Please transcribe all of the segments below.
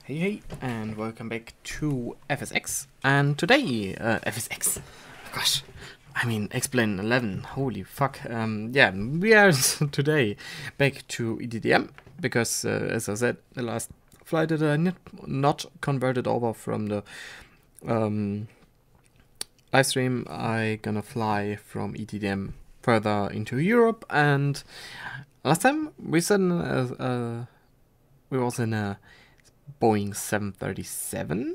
Hey, and welcome back to FSX. And today, FSX, gosh, I mean, Explain 11, holy fuck. Yeah, we are today back to EDDM, because, as I said, the last flight that I not converted over from the live stream, I gonna fly from EDDM further into Europe. And last time we said we was in a Boeing 737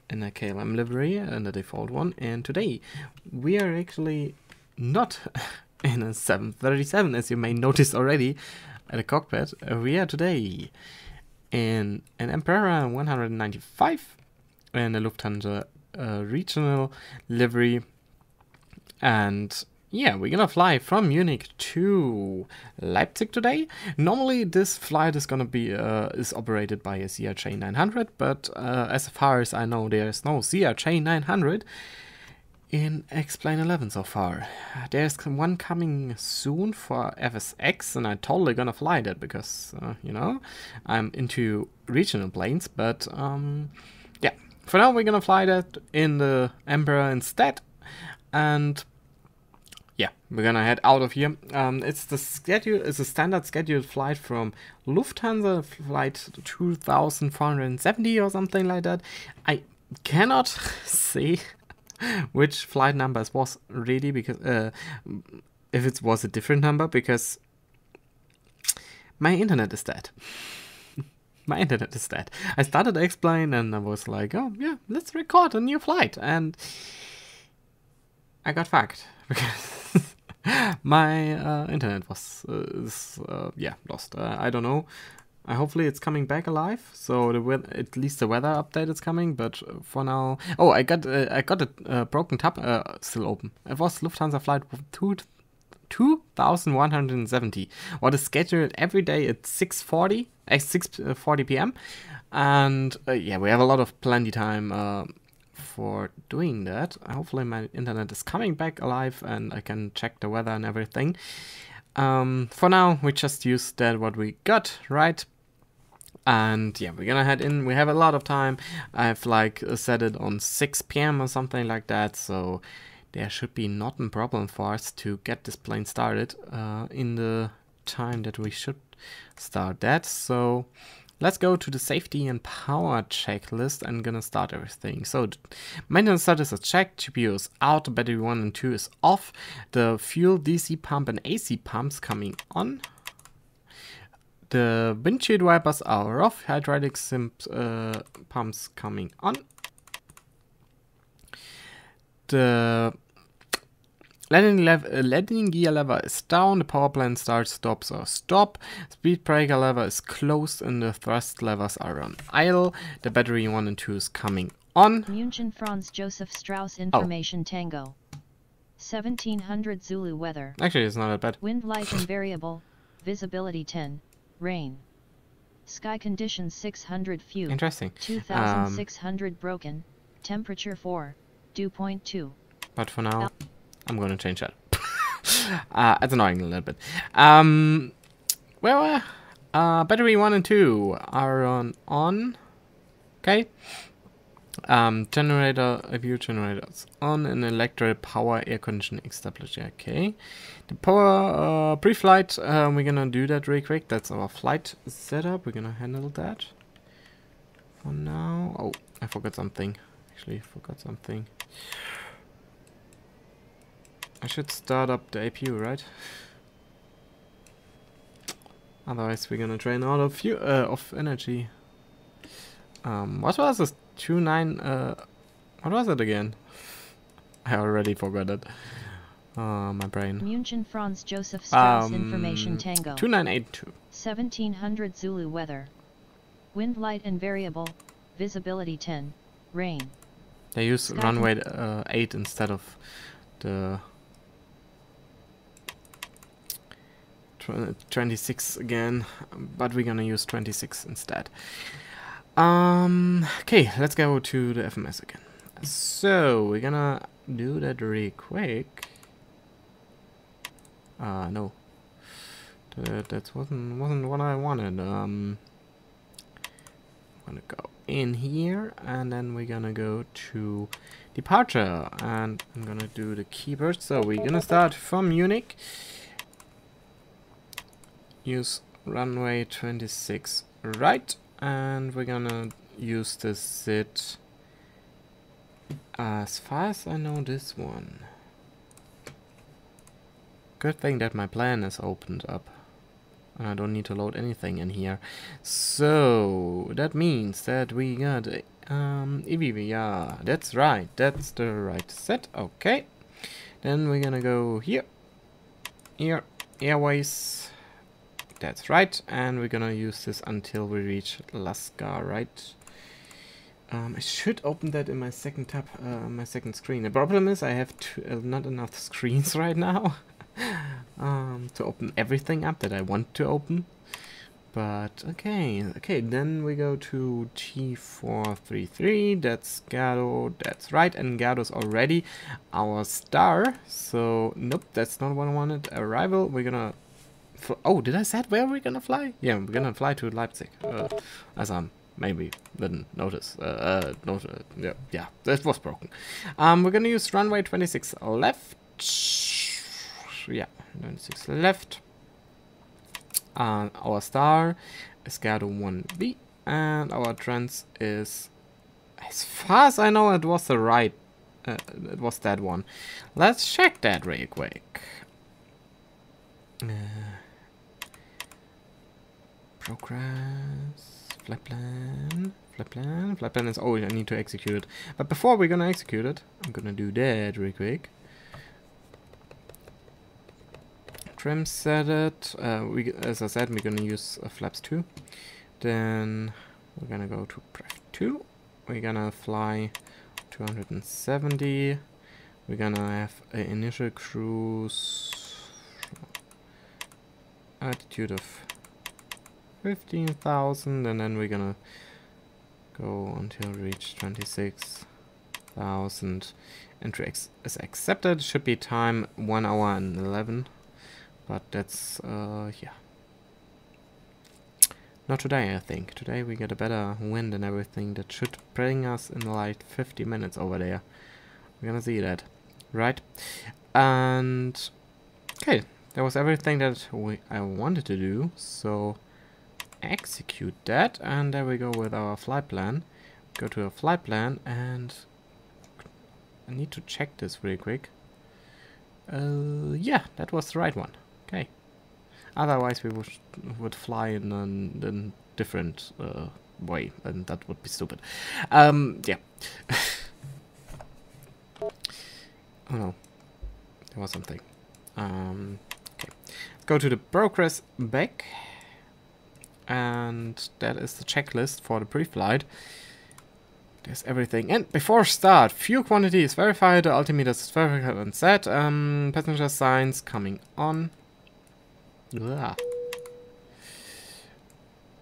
in a KLM livery and the default one, and today we are actually not in a 737, as you may notice already at the cockpit. We are today in an Embraer E195 and a Lufthansa regional livery, and yeah, we're gonna fly from Munich to Leipzig today. Normally this flight is gonna be is operated by a CRJ900, but as far as I know, there's no CRJ900 in Explain 11 so far. There's one coming soon for FSX, and I'm totally gonna fly that because you know, I'm into regional planes. But yeah, for now we're gonna fly that in the Embraer instead, and yeah, we're gonna head out of here. It's the schedule. It's a standard scheduled flight from Lufthansa, flight 2470 or something like that. I cannot say which flight number it was really, because if it was a different number, because my internet is dead. My internet is dead. I started to explain and I was like, oh yeah, let's record a new flight, and I got fucked because my internet was yeah, lost. I don't know. Hopefully it's coming back alive. So at least the weather update is coming. But for now, oh, I got a broken tab still open. It was Lufthansa flight 2170. What is scheduled every day at 6:40 p.m. And yeah, we have a lot of plenty time for doing that. Hopefully my internet is coming back alive and I can check the weather and everything. For now we just use that what we got, right? And yeah, we're gonna head in. We have a lot of time. I've like set it on 6 p.m. or something like that, so there should be not a problem for us to get this plane started in the time that we should start that. So let's go to the safety and power checklist and gonna start everything. So maintenance status is checked, GPU is out, battery 1 and 2 is off, the fuel, DC pump and AC pumps coming on, the windshield wipers are off, hydraulic pumps coming on, the landing gear lever is down, the power plant starts, stops or stop, speed breaker lever is closed and the thrust levers are on idle, the battery 1 and 2 is coming on. Munich Franz Joseph Strauss Information Tango 1700 Zulu weather. Actually it's not that bad. Wind light and variable, visibility 10, rain. Sky conditions 600 few. Interesting. 2600 broken, temperature 4, dew point 2. But for now I'm gonna change that. It's annoying a little bit. Well, battery 1 and 2 are on. Okay. Generator, view generators on, and electric power air conditioning established. Okay. The power pre-flight, we're gonna do that real quick. That's our flight setup. We're gonna handle that for now. Oh, I forgot something. Actually, forgot something. I should start up the APU, right? Otherwise, we're gonna drain out of energy. What was this? 29. What was it again? I already forgot it. My brain. Munich Franz Joseph Strauss Information Tango 2982. 1700 Zulu weather. Wind light and variable, visibility 10, rain. They use runway 8 instead of the 26 again, but we're gonna use 26 instead. Okay, let's go to the FMS again. So we're gonna do that really quick. No, that wasn't what I wanted. I'm gonna go in here, and then we're gonna go to departure, and I'm gonna do the keywords. So we're gonna start from Munich, use runway 26 right, and we're gonna use the SID as far as I know this one. Good thing that my plan is opened up. I don't need to load anything in here. So that means that we got EVIVA. Yeah, that's right. That's the right set. Okay. Then we're gonna go here. Here. Airways. That's right. And we're gonna use this until we reach LASGA, right? I should open that in my second tab, my second screen. The problem is I have not enough screens right now. To open everything up that I want to open. But okay, then we go to T433, that's GERDO, that's right, and GERDO's already our star, so nope, that's not what I wanted. Arrival, we're gonna, oh, did I say where we're gonna fly? Yeah, we're gonna fly to Leipzig, as I maybe didn't notice, yeah, that was broken. We're gonna use runway 26 left, yeah, 26 left. Our star is GERDO 1B, and our trans is, as far as I know, it was the right, it was that one. Let's check that real quick. Progress, flight plan is, oh, I need to execute it. But before we're gonna execute it, I'm gonna do that real quick. Trim set it. As I said, we're gonna use flaps 2. Then we're gonna go to pref 2. We're gonna fly 270. We're gonna have an initial cruise altitude of 15,000, and then we're gonna go until we reach 26,000. Entry is accepted. Should be time 1 hour and 11. But that's, yeah. Not today, I think. Today we get a better wind and everything that should bring us in like 50 minutes over there. We're gonna see that. Right? And, okay. That was everything that I wanted to do. So, execute that. And there we go with our flight plan. Go to a flight plan, and I need to check this really quick. Yeah, that was the right one. Okay. Otherwise, we would fly in a different way, and that would be stupid. Yeah. Oh no, there was something. Okay. Let's go to the progress back, and that is the checklist for the pre-flight. There's everything. And before start, fuel quantity is verified. The altimeter is verified and set. Passenger signs coming on. Ugh.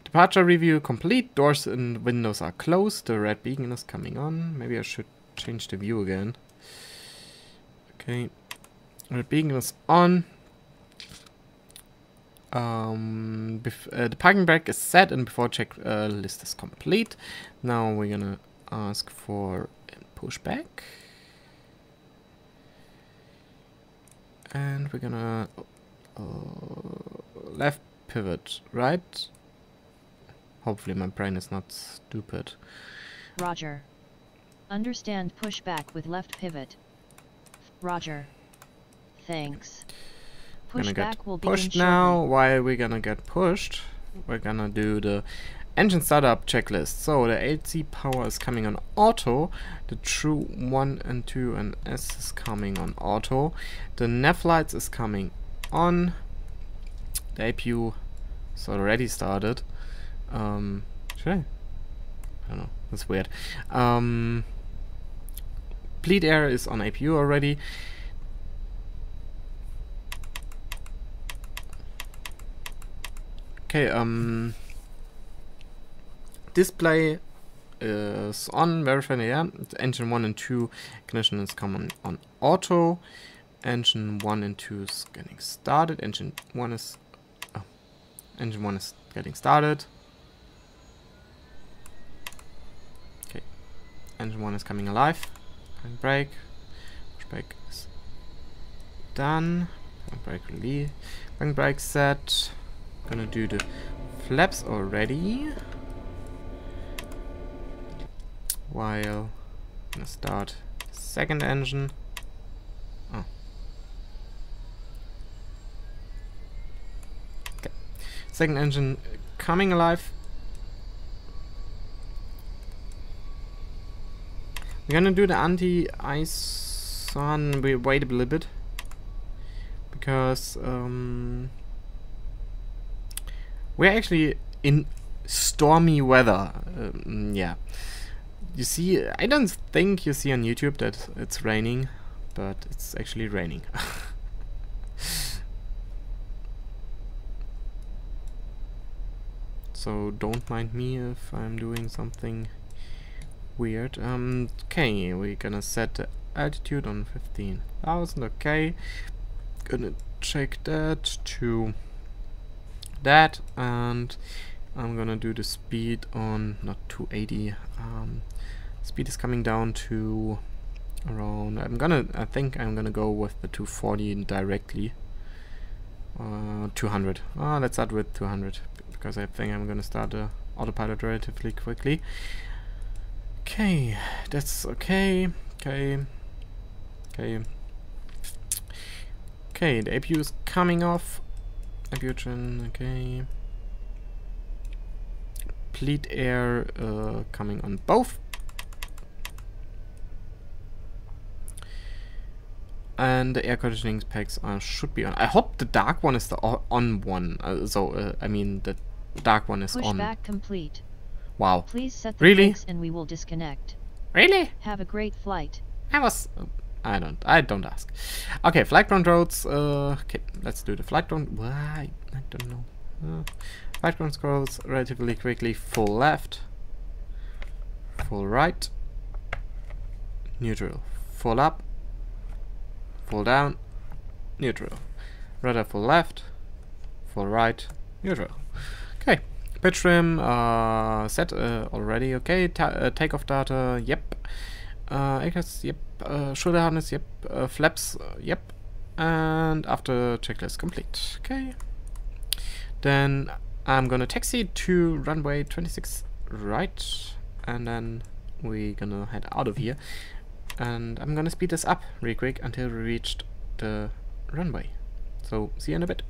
Departure review complete. Doors and windows are closed. The red beacon is coming on. Maybe I should change the view again. Okay. Red beacon is on. The parking brake is set, and before check list is complete. Now we're gonna ask for pushback. And we're gonna left pivot, right? Hopefully my brain is not stupid. Roger. Understand pushback with left pivot. Roger. Thanks. Pushback will be pushed now. While we're gonna get pushed, we're gonna do the engine startup checklist. So the AC power is coming on auto. The true 1 and 2 and S is coming on auto. The nav lights is coming on. The APU is already started. Should I don't know. That's weird. Bleed air is on APU already. Okay, display is on, very friendly, yeah. Engine 1 and 2 ignition is coming on auto. Engine 1 and 2 is getting started. Engine 1 is getting started. Engine 1 is coming alive. Parking brake. Push brake is done. Parking brake release. Parking brake set. Gonna do the flaps already. While gonna start second engine. Oh. Okay. Second engine coming alive. We're gonna do the anti-ice on. We wait a little bit because we're actually in stormy weather. Yeah, you see, I don't think you see on YouTube that it's raining, but it's actually raining. So don't mind me if I'm doing something weird. Okay, we're gonna set the altitude on 15,000. Okay, gonna check that to that, and I'm gonna do the speed on not 280. Speed is coming down to around. I think I'm gonna go with the 240 directly. 200. Let's start with 200 because I think I'm gonna start the autopilot relatively quickly. Okay, that's okay. Okay, the APU is coming off. APU trim, okay. Complete air coming on both. And the air conditioning packs should be on. I hope the dark one is the on one. I mean the dark one is on. Pushback complete. Wow. Please set the Really? brakes and we will disconnect. Really? Have a great flight. I don't ask. Okay, flight controls. Okay, let's do the flight control. Why? I don't know. Flight controls relatively quickly. Full left. Full right. Neutral. Full up. Full down. Neutral. Rudder full left. Full right. Neutral. Okay. Pitch trim set already. Okay. Takeoff data. Yep. Anchors, yep. Shoulder harness, yep. Flaps, yep. And after checklist complete. Okay. Then I'm gonna taxi to runway 26 right, and then we're gonna head out of here. And I'm gonna speed this up real quick until we reached the runway. So see you in a bit.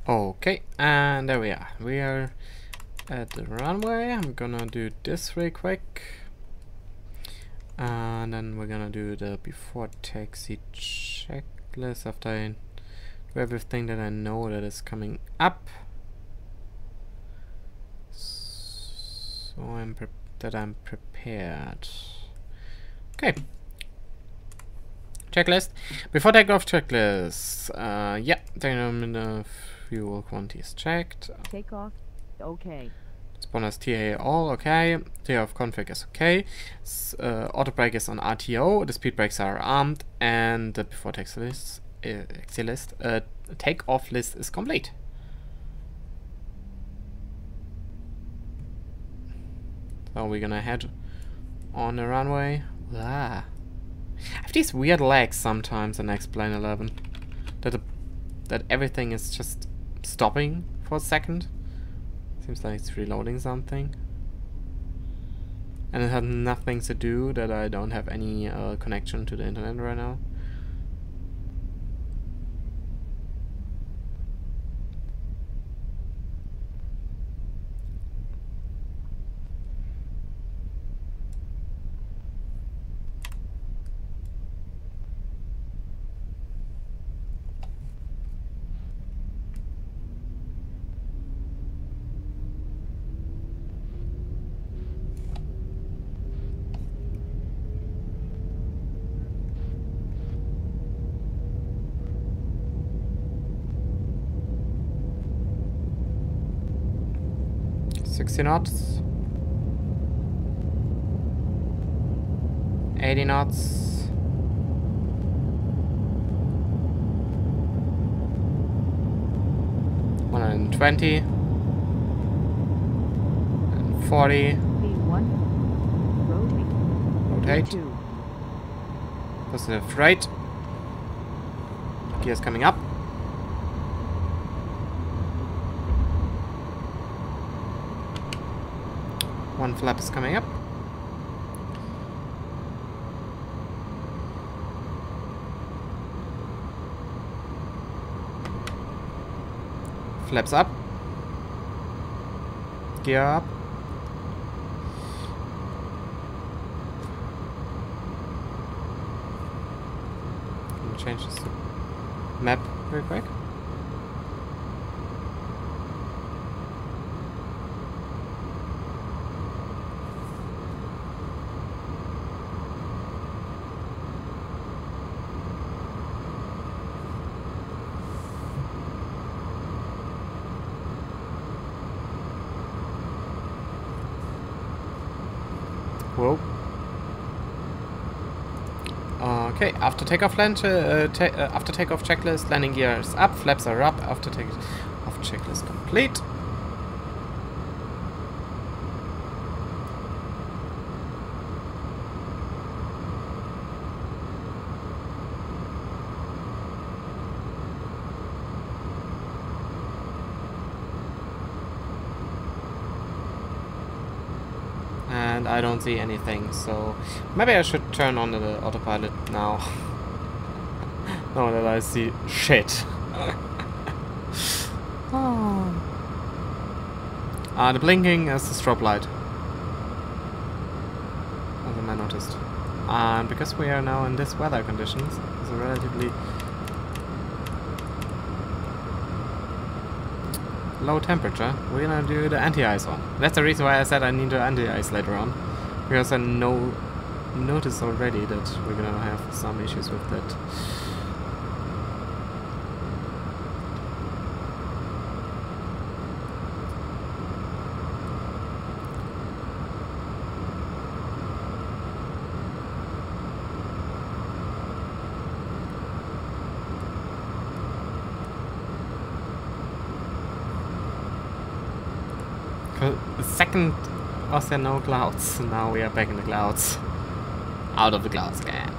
Okay, and there we are. We are at the runway. I'm gonna do this real quick. And then we're gonna do the before taxi checklist after I do everything that I know that is coming up. I'm prepared. Okay. Checklist. Before takeoff, checklist. Yeah, the fuel quantity is checked. Takeoff, okay. Spawners TA all okay. Takeoff config is okay. Auto brake is on RTO. The speed brakes are armed, and the before takeoff list is complete. So we're gonna head on the runway. Ah. I have these weird lags sometimes in X-Plane 11. That everything is just stopping for a second. Seems like it's reloading something. And it has nothing to do that I don't have any connection to the internet right now. Knots, 80 knots, 120, and 40. V1, Rotate. V2. Positive right. Gears coming up. One flap is coming up. Flaps up. Gear up. Can change this map real quick. Whoa. Okay, after takeoff after takeoff checklist, landing gear is up, flaps are up, after takeoff checklist complete. And I don't see anything, so maybe I should turn on the autopilot now. Now that I see shit. The blinking is the strobe light, as I noticed. And because we are now in this weather conditions, it's a relatively low temperature, we're gonna do the anti-ice on. That's the reason why I said I need the anti-ice later on, because I noticed already that we're gonna have some issues with that. The second was there no clouds, now we are back in the clouds. Out of the clouds again.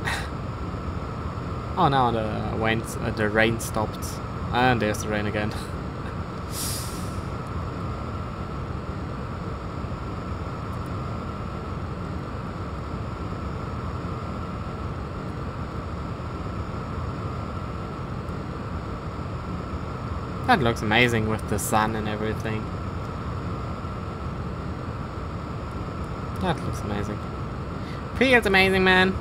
Oh, now the rain stopped. And there's the rain again. That looks amazing with the sun and everything. That looks amazing. Feels amazing, man.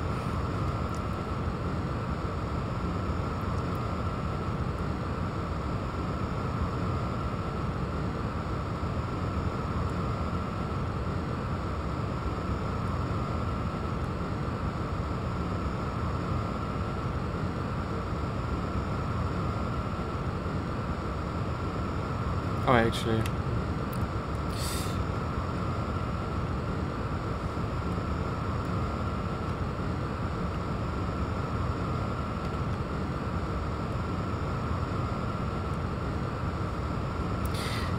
Oh, actually.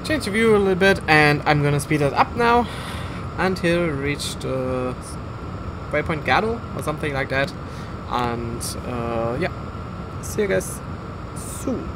Change the view a little bit, and I'm gonna speed it up now until we reach the waypoint GERDO or something like that. And yeah, see you guys soon.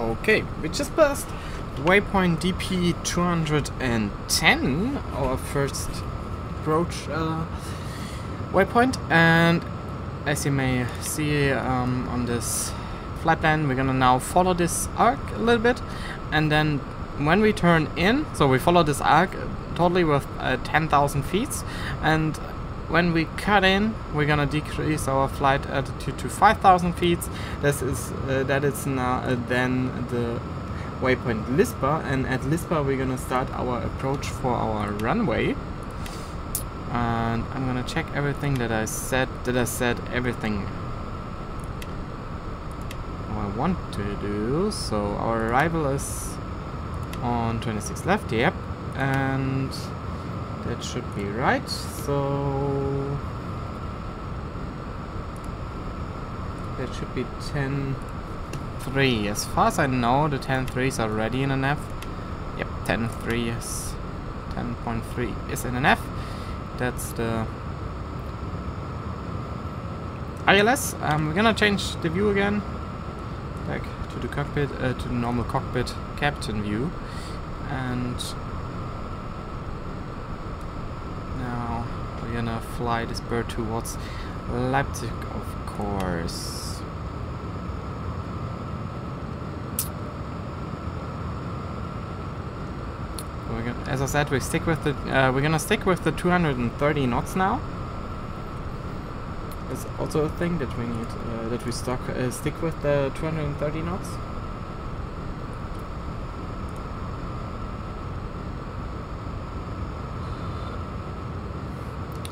Okay, we just passed waypoint DP 210, our first approach waypoint, and as you may see on this flight plan, we're gonna now follow this arc a little bit, and then when we turn in, so we follow this arc totally with 10,000 feet, and when we cut in, we're gonna decrease our flight altitude to 5,000 feet. That is now then the waypoint LASGA, and at LASGA we're gonna start our approach for our runway. And I'm gonna check everything that I said. Did I said everything I want to do? So our arrival is on 26 left. Yep, and that should be right. So that should be 10.3. As far as I know, the 10.3 is already in an F. Yep, 10.3 is 10.3 is in an F. That's the ILS. We're gonna change the view again, back to the cockpit, to the normal cockpit captain view, and now we're gonna fly this bird towards Leipzig, of course. As I said, we stick with the we're gonna stick with the 230 knots now. It's also a thing that we need that we stick with the 230 knots.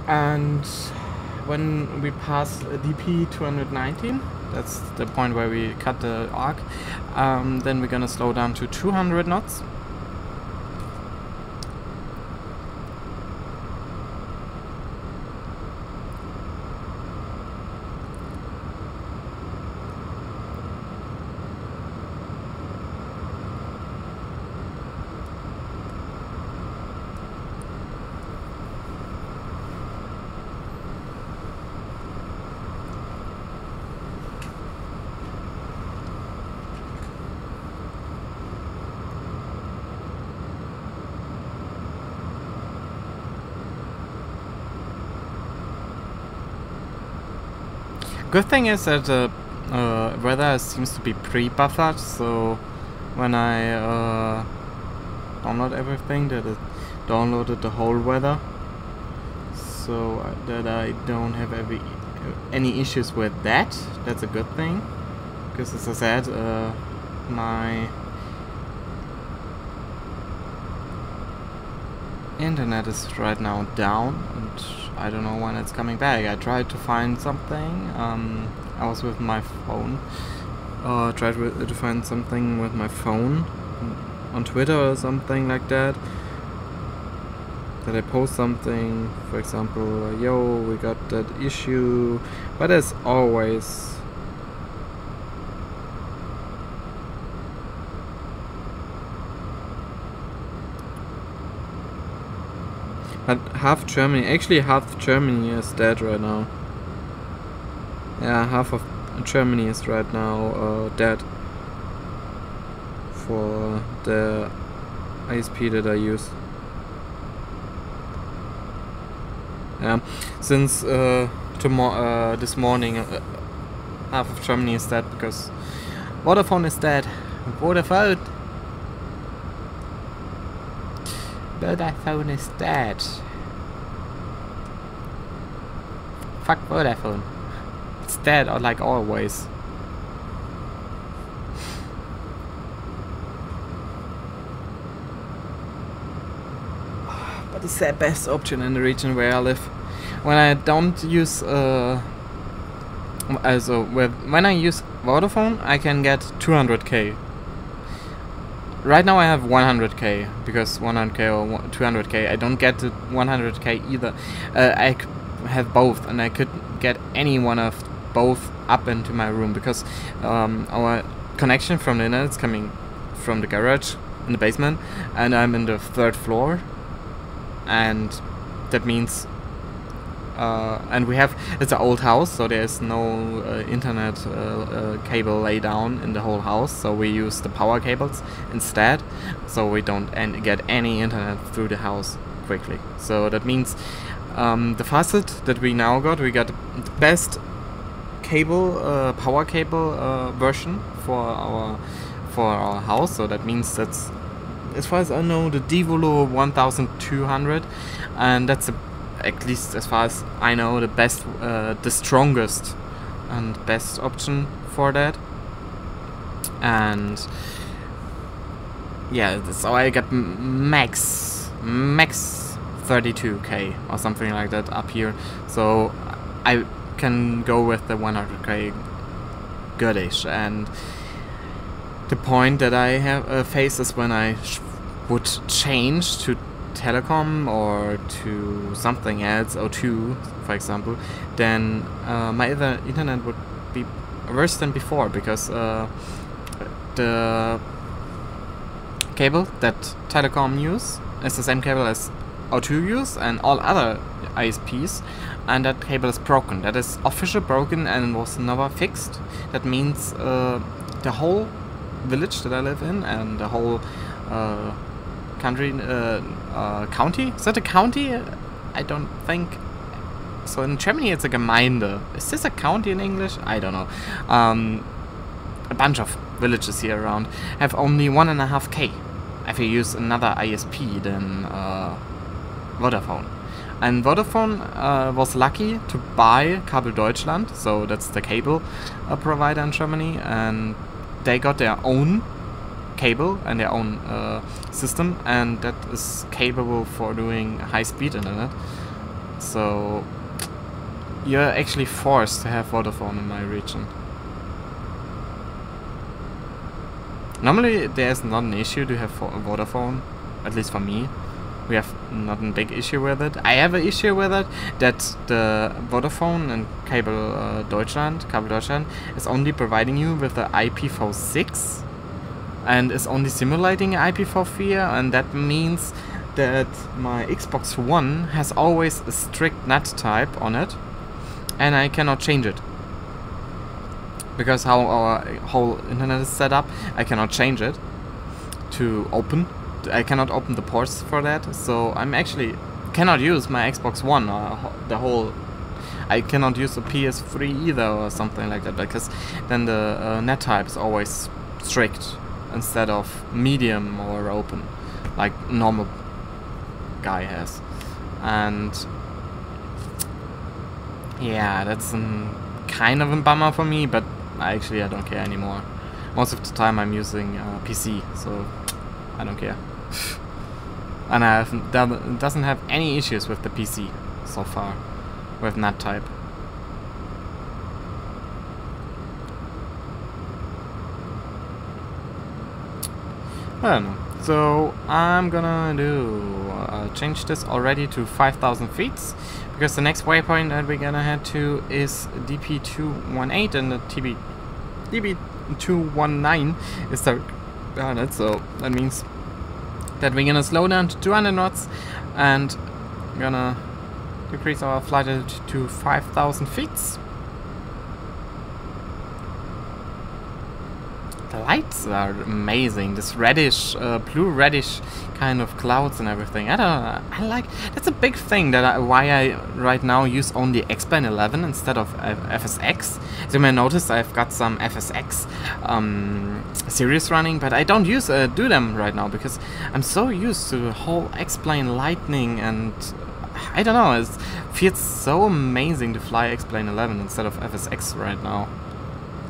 And when we pass DP 219, that's the point where we cut the arc, then we're gonna slow down to 200 knots. Good thing is that the weather seems to be pre-buffered, so when I download everything, that it downloaded the whole weather, so that I don't have any issues with that. That's a good thing, because as I said, my internet is right now down, and I don't know when it's coming back. I tried to find something. I was with my phone. Tried to find something with my phone on Twitter or something like that. That I post something, for example, yo, we got that issue. But as always, but half Germany is dead right now. Yeah, half of Germany is right now dead for the ISP that I use. Yeah, since this morning, half of Germany is dead because Vodafone is dead. Vodafone is dead. Fuck Vodafone. It's dead, or like always. But it's the best option in the region where I live. When I don't use when I use Vodafone, I can get 200k. Right now I have 100k, because 100k or 200k, I don't get to 100k either. I have both, and I could get any one of both up into my room, because our connection from the internet is coming from the garage in the basement, and I'm in the 3rd floor, and that means and it's an old house, so there's no internet cable laid down in the whole house, so we use the power cables instead, so we don't get any internet through the house quickly. So that means the fastest that we now got, we got the best cable, power cable version for our house. So that means that's, as far as I know, the Divolo 1200, and that's at least as far as I know the best, the strongest and best option for that. And yeah, so I got max 32k or something like that up here, so I can go with the 100k goodish. And the point that I have face is when I would change to telecom or to something else, O2 for example, then my other internet would be worse than before, because the cable that telecom use is the same cable as O2 use and all other ISPs, and that cable is broken. That is officially broken and was never fixed. That means the whole village that I live in and the whole country, county? Is that a county? I don't think. So in Germany it's a Gemeinde. Is this a county in English? I don't know. A bunch of villages here around have only 1.5k if you use another ISP than Vodafone. And Vodafone was lucky to buy Kabel Deutschland, so that's the cable provider in Germany, and they got their own cable and their own system, and that is capable for doing high-speed internet. So you're actually forced to have Vodafone in my region. Normally there's not an issue to have Vodafone, at least for me. We have not a big issue with it. I have an issue with it that the Vodafone and Kabel Deutschland is only providing you with the IPv6 and is only simulating IPv4, and that means that my Xbox One has always a strict NAT type on it, and I cannot change it. Because how our whole internet is set up, I cannot change it to open. I cannot open the ports for that, so I'm actually cannot use my Xbox One or the whole. I cannot use a PS3 either or something like that, because then the NAT type is always strict instead of medium or open, like normal guy has. And yeah, that's kind of a bummer for me, but I don't care anymore. Most of the time I'm using PC, so I don't care. And I doesn't have any issues with the PC so far with NAT type. I don't know. So I'm gonna change this already to 5,000 feet, because the next waypoint that we're gonna head to is DP218, and the DP219 is the target. So that means that we're gonna slow down to 200 knots and gonna decrease our flight altitude to 5,000 feet. The lights are amazing. This reddish, blue reddish kind of clouds and everything. I don't know. I like. That's a big thing that why I right now use only X-Plane 11 instead of FSX. As you may notice, I've got some FSX series running, but I don't do them right now because I'm so used to the whole X-Plane lightning, and I don't know. It feels so amazing to fly X-Plane 11 instead of FSX right now.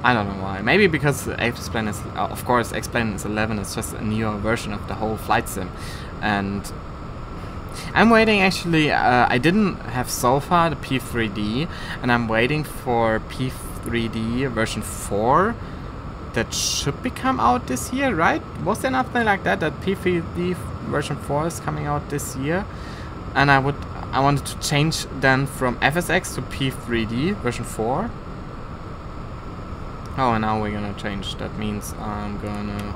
I don't know why. Maybe because X-Plane is, of course, X-Plane is 11 is just a newer version of the whole flight sim, and I'm waiting. Actually, I didn't have so far the P3D, and I'm waiting for P3D version 4. That should be come out this year, right? Was there nothing like that? That P3D version 4 is coming out this year, and I wanted to change then from FSX to P3D version 4. Oh, and now we're gonna change. That means I'm gonna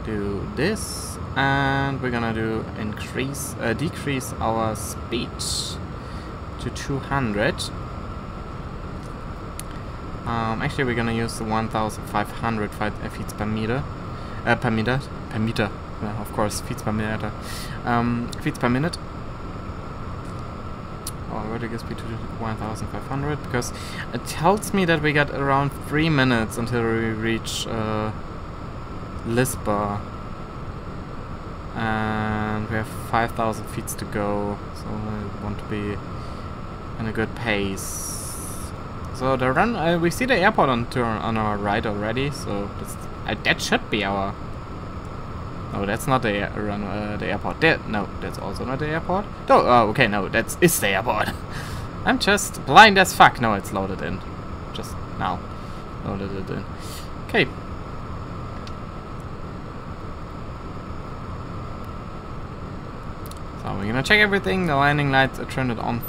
do this, and we're gonna do decrease our speed to 200. Actually, we're gonna use the 1,500 feet per meter. Per meter. Well, of course, feet per meter. Feet per minute. Already gives me to 1,500 because it tells me that we got around 3 minutes until we reach Lisbon, and we have 5,000 feet to go, so I want to be in a good pace. So the run, we see the airport on our right already, so that should be our. No, that's not the the airport. No, that's also not the airport. Oh, okay, no, that is the airport. I'm just blind as fuck. No, it's loaded in. Just now. Loaded it in. Okay. So we're gonna check everything. The landing lights are turned on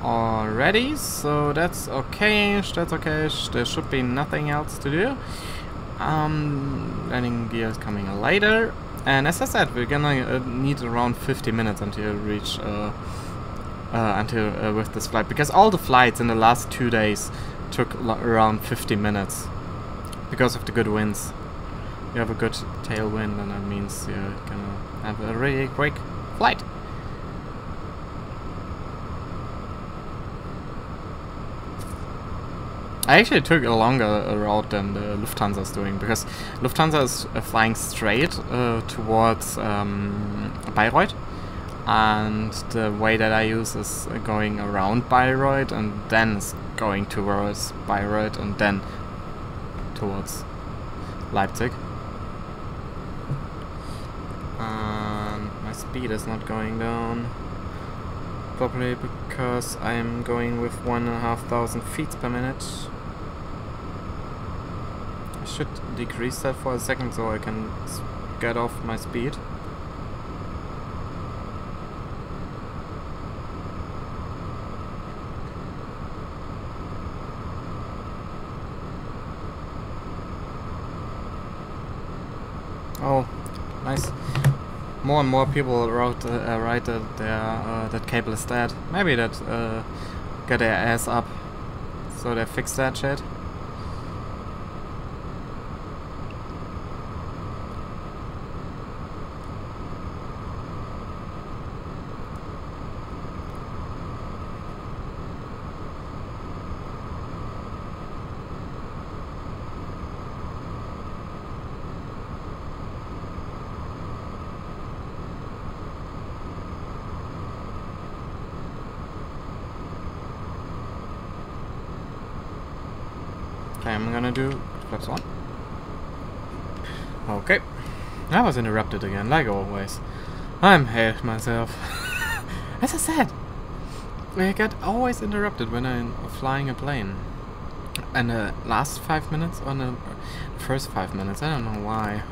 already, so that's okay. That's okay. There should be nothing else to do. Landing gear is coming later, and as I said, we're gonna need around 50 minutes until we reach with this flight, because all the flights in the last 2 days took around 50 minutes because of the good winds. You have a good tailwind, and that means you're gonna have a really quick flight. I actually took a longer route than the Lufthansa is doing, because Lufthansa is flying straight towards Bayreuth, and the way that I use is going around Bayreuth and then going towards Bayreuth and then towards Leipzig. And my speed is not going down, probably because I'm going with 1,500 feet per minute. I should decrease that for a second so I can get off my speed. Oh, nice. More and more people write that that cable is dead. Maybe that get their ass up, so they fix that shit. Okay, I'm gonna do flaps on. Okay. I was interrupted again, like always. I'm hate myself. As I said, I get always interrupted when I'm flying a plane. And the last 5 minutes, or the first 5 minutes, I don't know why.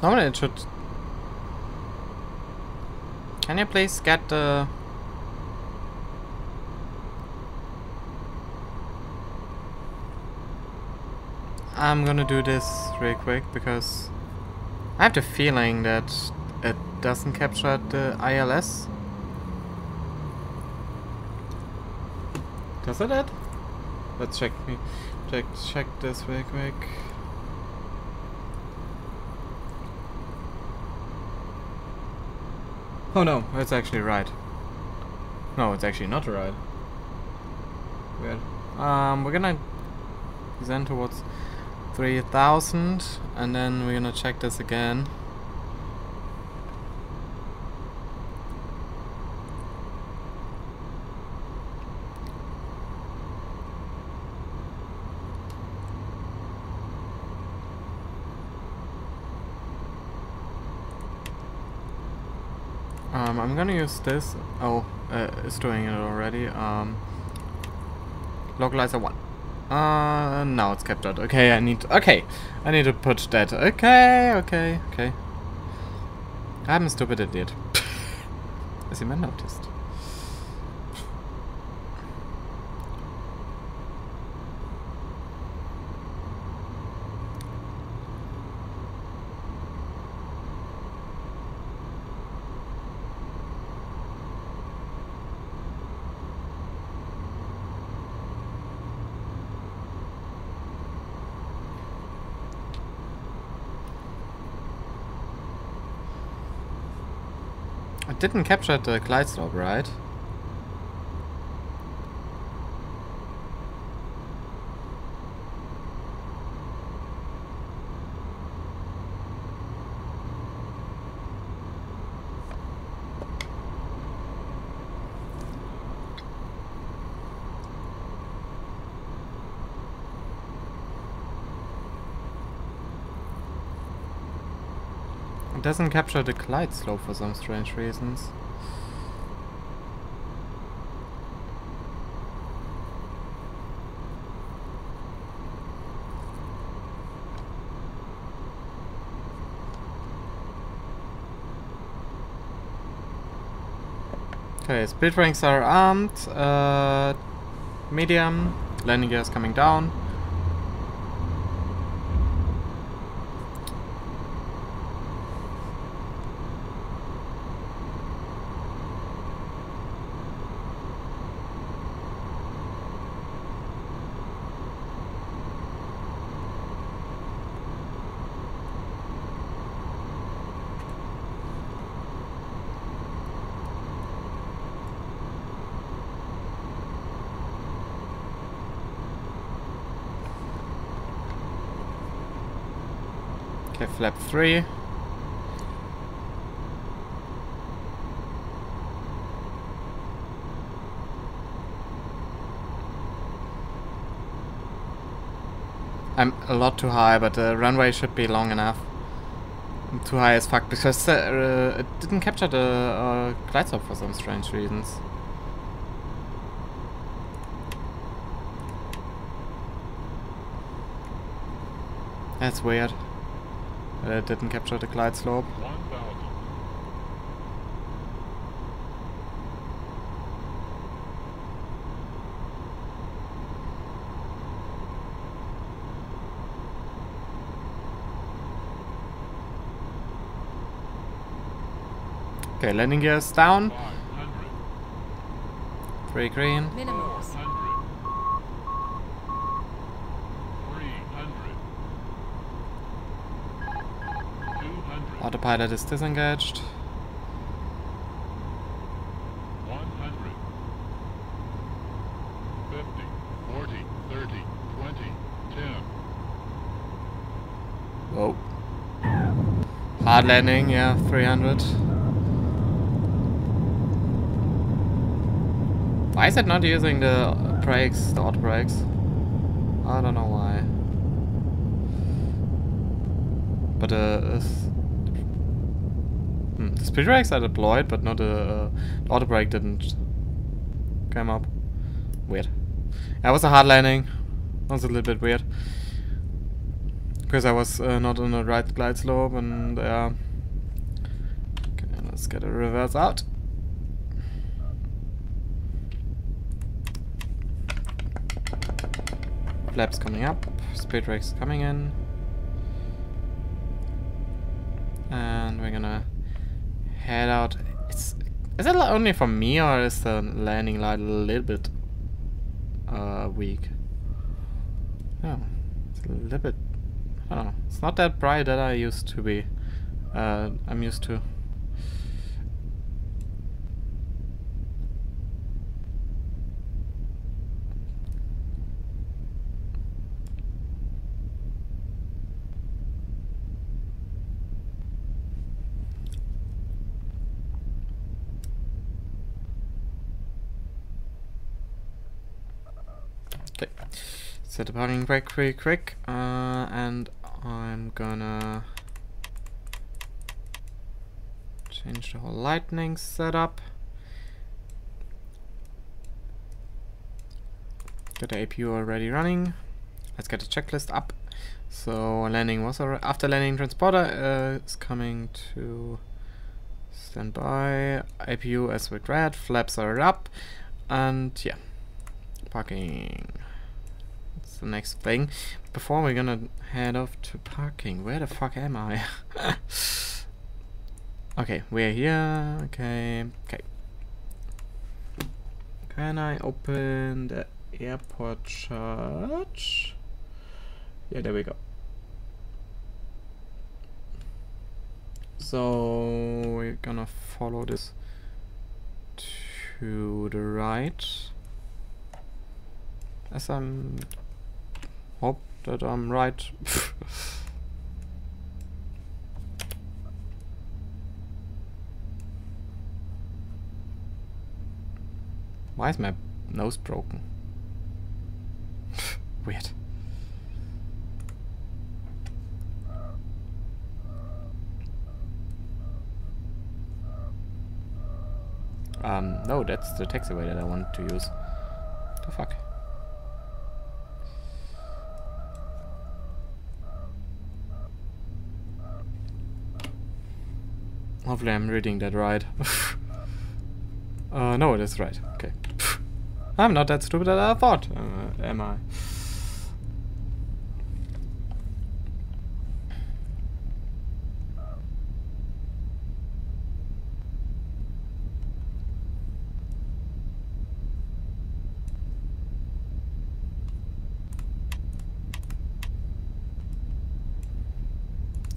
Normally it should... Can you please get the... I'm gonna do this real quick because I have the feeling that it doesn't capture the ILS. Does it? Let's check this real quick. Oh no, it's actually right. No, it's actually not right. Weird. We're gonna descend towards 3,000, and then we're gonna check this again. I'm gonna use this. Oh, it's doing it already. Localizer 1. Now it's captured. Okay, I need to put that. Okay. I'm a stupid idiot. As you may noticed. I didn't capture the glide slope, right? It doesn't capture the glide slope for some strange reasons. Okay, speed rings are armed. Medium. Landing gear is coming down. Okay, flap 3. I'm a lot too high, but the runway should be long enough. I'm too high as fuck because it didn't capture the glide slope for some strange reasons. That's weird. It didn't capture the glide slope. 1,000. Okay, landing gear is down. 500. 3 green. Minimums. 400. 300. 200. Autopilot is disengaged. 100. 50. 40. 30. 20. 10. Whoa. Hard landing, yeah, 300. Why is it not using the brakes, the auto brakes? I don't know why. But the speed brakes are deployed, but not the auto brake didn't come up. Weird. That was a hard landing. That was a little bit weird. Because I was not on the right glide slope and okay, let's get a reverse out. Flaps coming up, speed brakes coming in. And we're gonna head out. Is it only for me or is the landing light a little bit weak? Oh, it's a little bit. I don't know. It's not that bright that I used to be. I'm used to. Okay, set the parking brake pretty quick, and I'm gonna Change the whole lightning setup. Got the APU already running. Let's get the checklist up. So landing was already, after landing transporter is coming to standby. APU as with red, flaps are up, and yeah, parking. That's the next thing. Before we're gonna head off to parking. Where the fuck am I? Okay, we're here. Okay. Can I open the airport chart? Yeah, there we go. So we're gonna follow this to the right. As I'm hope that I'm right. Why is my nose broken? Weird. No, that's the taxiway that I wanted to use. The fuck? Hopefully I'm reading that right. No, it is right. Okay. I'm not that stupid as I thought, am I?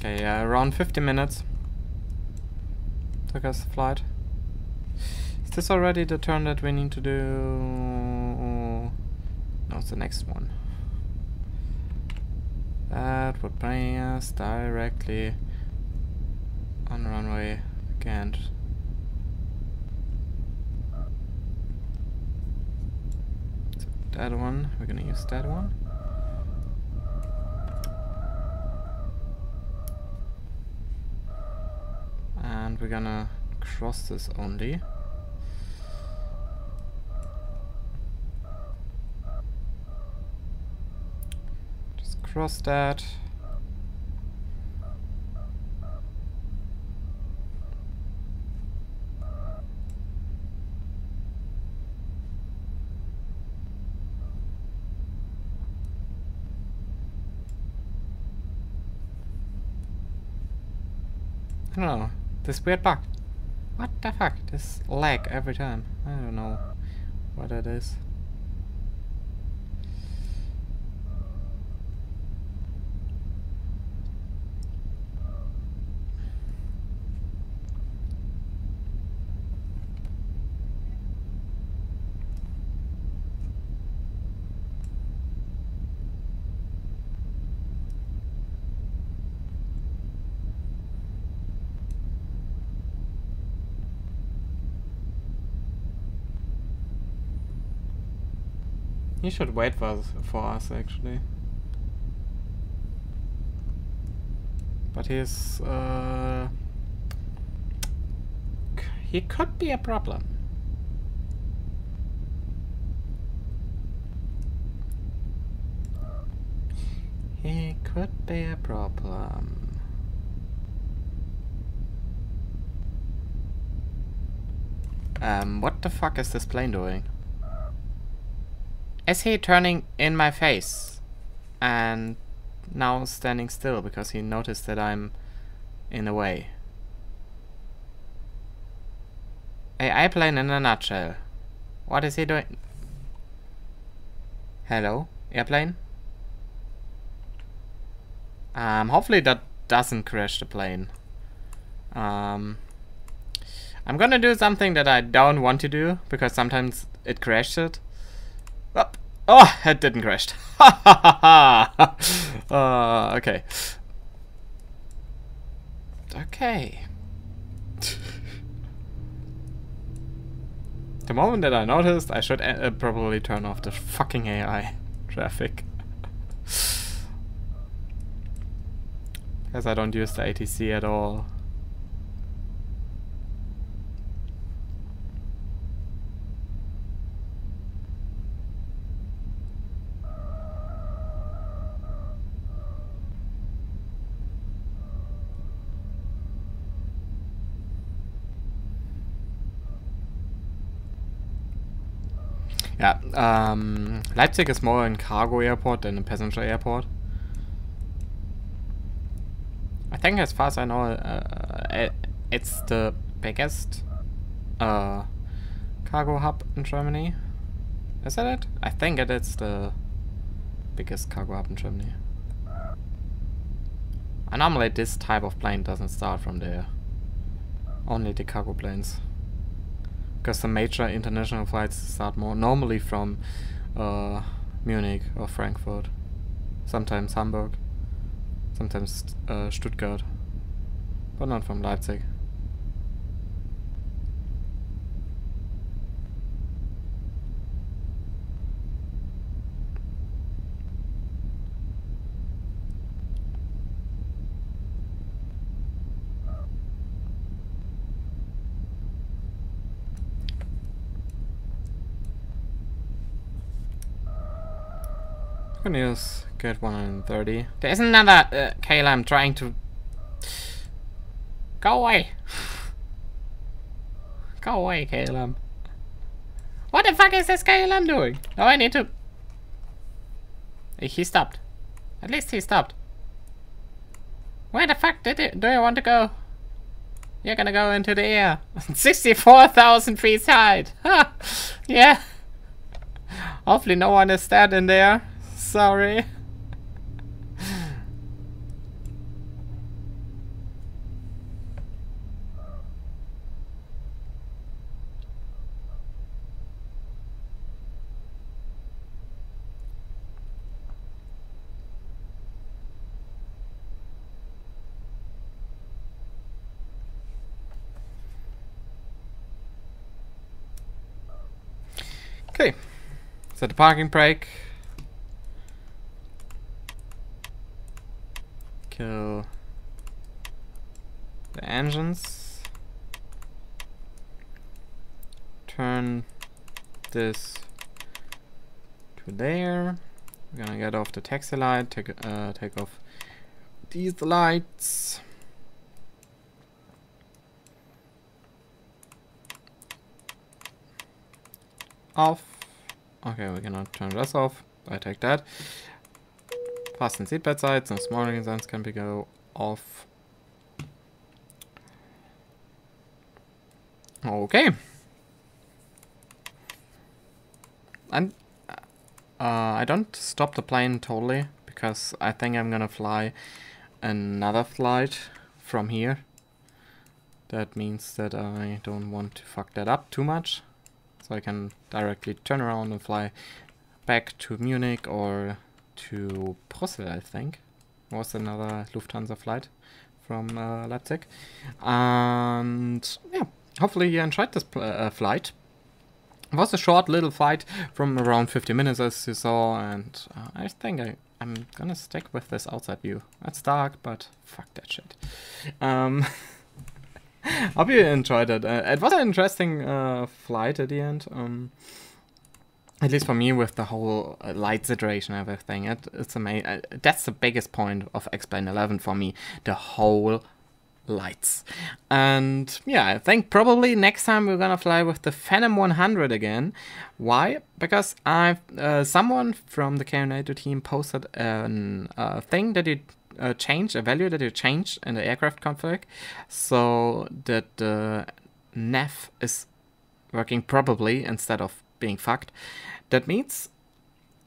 Okay, around 50 minutes took us the flight. Is this already the turn that we need to do? No, it's the next one. That would bring us directly on runway again. So that one, we're gonna use that one. And we're gonna cross this only. Just cross that. I don't know. This weird bug. What the fuck? This lag every time. I don't know what that is. He should wait for us actually. But he's he could be a problem. He could be a problem. What the fuck is this plane doing? Is he turning in my face and now standing still because he noticed that I'm in the way? AI plane in a nutshell. What is he doing? Hello, airplane? Hopefully that doesn't crash the plane. I'm gonna do something that I don't want to do because sometimes it crashes it. Oh, it didn't crash. Okay. Okay. The moment that I noticed, I should probably turn off the fucking AI traffic. Because I don't use the ATC at all. Yeah, Leipzig is more a cargo airport than a passenger airport. I think, as far as I know, it's the biggest cargo hub in Germany. Is that it? I think it is the biggest cargo hub in Germany. And normally this type of plane doesn't start from there. Only the cargo planes. Because the major international flights start more normally from Munich or Frankfurt. Sometimes Hamburg. Sometimes Stuttgart. But not from Leipzig. Good news, get 130. There's another KLM trying to... Go away! Go away, KLM. What the fuck is this KLM doing? Oh, I need to... He stopped. At least he stopped. Where the fuck do you want to go? You're gonna go into the air. 64,000 feet high. Yeah. Hopefully no one is dead in there. Sorry. Okay. Set the parking brake. Kill the engines. Turn this to there. We're gonna get off the taxi light. Take off these lights. Off. Okay, we cannot turn this off. I take that. Fasten seatbelt sides, no smoking signs can be go off. Okay. And I don't stop the plane totally because I think I'm gonna fly another flight from here. That means that I don't want to fuck that up too much. So I can directly turn around and fly back to Munich or to Brussels, I think. Was another Lufthansa flight from Leipzig. And yeah, hopefully you enjoyed this flight. It was a short little flight from around 50 minutes, as you saw, and I think I'm gonna stick with this outside view. It's dark, but fuck that shit. Hope you enjoyed it. It was an interesting flight at the end. At least for me, with the whole light situation and everything. It's amazing. That's the biggest point of X-Plane 11 for me. The whole lights. And yeah, I think probably next time we're gonna fly with the Phantom 100 again. Why? Because I've someone from the KNATO team posted a thing that you change, a value that you change in the aircraft config, so that the nav is working properly instead of being fucked. That means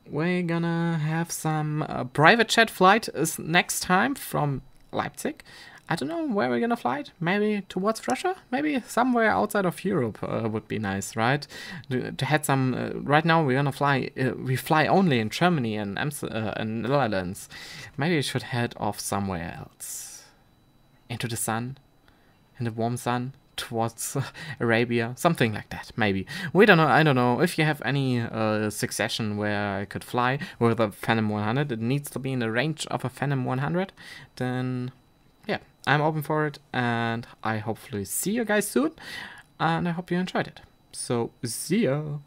we're gonna have some private jet flight is next time from Leipzig. I don't know where we're gonna fly it. Maybe towards Russia? Maybe somewhere outside of Europe would be nice, right? To have some... right now we're gonna fly... we fly only in Germany and Netherlands. Maybe we should head off somewhere else. Into the sun. In the warm sun. Towards Arabia. Something like that, maybe. We don't know. I don't know. If you have any suggestion where I could fly with a Phantom 100, it needs to be in the range of a Phantom 100, then... yeah, I'm open for it, and I hopefully see you guys soon, and I hope you enjoyed it. So, see ya!